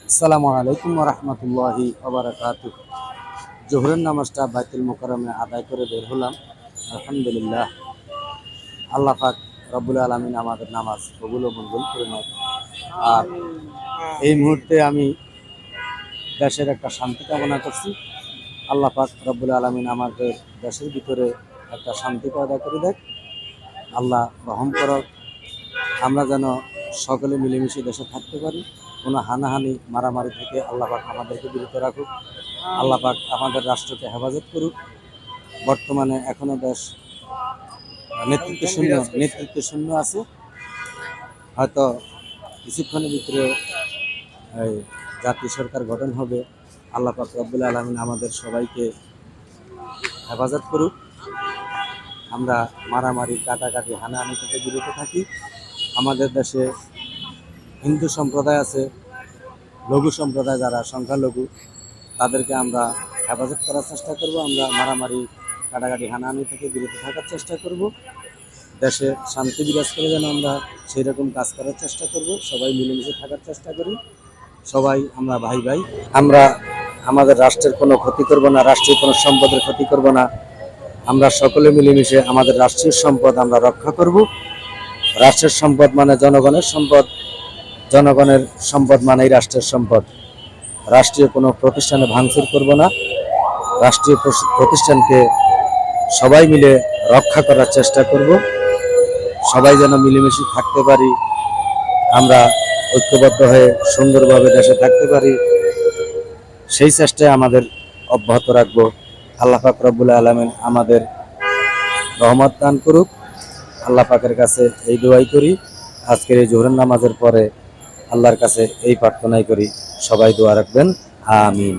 আসসালামু আলাইকুম ওয়া রাহমাতুল্লাহি ওয়া বারাকাতুহু। জোহরের নামাজটা বাইতুল মুকাররমে আদায় করে বের হলাম। আলহামদুলিল্লাহ, আল্লাহ পাক রব্বুল আলামিন আমাদের নামাজ কবুল ও মঞ্জুর করে নেন। আর এই মুহূর্তে আমি দেশের একটা শান্তি কামনা করছি। আল্লাহ পাক রব্বুল আলামিন আমাদের দেশের ভিতরে একটা শান্তি পয়দা করে দেয়। আল্লাহ রহম করক, আমরা যেন সকলে মিলেমিশে দেশে থাকতে পারি। কোনো হানাহানি মারামারি থেকে আল্লাহ পাক আমাদেরকে বিরত রাখুক। আল্লাহ পাক আমাদের রাষ্ট্রকে হেফাজত করুক। বর্তমানে এখনো দেশ নেতৃত্ব শূন্য আছে। হয়তো কিছুক্ষণের ভিতরে এই জাতীয় সরকার গঠন হবে। আল্লাহ পাক রব্বুল আলামিন আমাদের সবাইকে হেফাজত করুক। আমরা মারামারি কাটাকাটি হানাহানি থেকে বিরত থাকি। আমাদের দেশে হিন্দু সম্প্রদায় আছে, লঘু সম্প্রদায় যারা সংখ্যালঘু, তাদেরকে আমরা হেফাজত করার চেষ্টা করব। আমরা মারামারি কাটাকাটি হানাহানি থেকে বিরত থাকার চেষ্টা করব। দেশে শান্তি বিরাজ করে যেন আমরা সেই রকম কাজ করার চেষ্টা করব। সবাই মিলেমিশে থাকার চেষ্টা করি। সবাই আমরা ভাই ভাই। আমরা আমাদের রাষ্ট্রের কোনো ক্ষতি করব না, রাষ্ট্রের কোনো সম্পদের ক্ষতি করব না। আমরা সকলে মিলেমিশে আমাদের রাষ্ট্রীয় সম্পদ আমরা রক্ষা করব। রাষ্ট্রের সম্পদ মানে জনগণের সম্পদ, জনগণের সম্পদ মানেই রাষ্ট্রের সম্পদ। রাষ্ট্রীয় কোনো প্রতিষ্ঠানে ভাঙচুর করব না। রাষ্ট্রীয় প্রতিষ্ঠানকে সবাই মিলে রক্ষা করার চেষ্টা করব। সবাই যেন মিলেমিশে থাকতে পারি, আমরা ঐক্যবদ্ধ হয়ে সুন্দরভাবে দেশে থাকতে পারি, সেই চেষ্টায় আমাদের অব্যাহত রাখবো। আল্লাহ পাক রব্বুল আলামিন আমাদের রহমত দান করুক। আল্লাহ পাকের কাছে এই দোয়াই করি। আজকের এই জোহরের নামাজের পরে আল্লাহর কাছে এই প্রার্থনাই করি, সবাই দোয়া রাখবেন। আমিন।